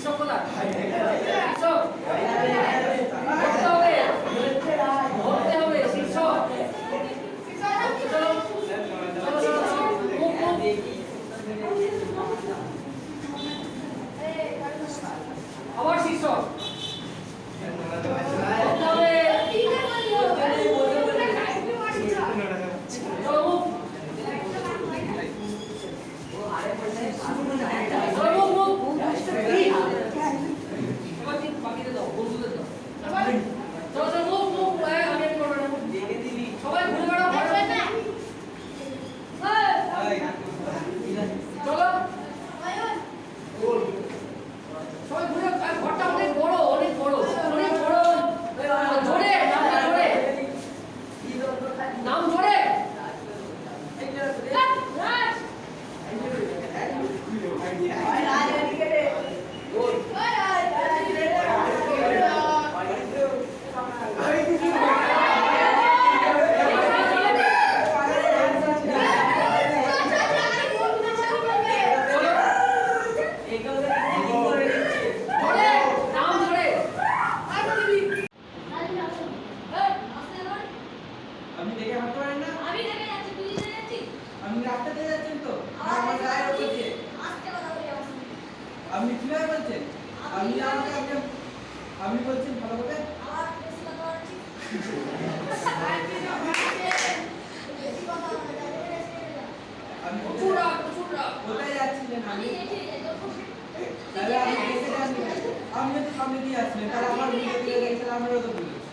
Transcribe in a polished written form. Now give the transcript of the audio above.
শিক্ষক কোথায়? শিক্ষক ধরতে হবে, ধরতে হবে শিক্ষক। চলো চলো চলো চলো, মুখ মুখ। আবার শিক্ষক ধরতে হবে, চলো মুখ। নাম ধরে আপনি দেখে হাঁটতে পারেন না? আমি দেখে যাচ্ছি, তুই দেখে যাচ্ছিস? আপনি রাস্তা দিয়ে যাচ্ছেন তো? আমার গায়ে ওপর দিয়ে। আস্তে কথা বলি আমার সঙ্গে। আপনি কিভাবে বলছেন? আপনি আমাকে আপনি বলছেন ভালো করে? আমার বেশি কথা বলছিস? বেশি কথা বলে যাবে, বেশি হয়ে যাবে। আপনি প্রচুর রাগ, প্রচুর রাগ। কোথায় যাচ্ছিলেন? আমি দেখে যাই তো। তাহলে আপনি দেখে যান। আমি যদি সামনে দিয়ে আসছিলেন তাহলে আমার ভিডিও দিয়ে দেখছিলাম, আমারও তো ভুল হয়েছে।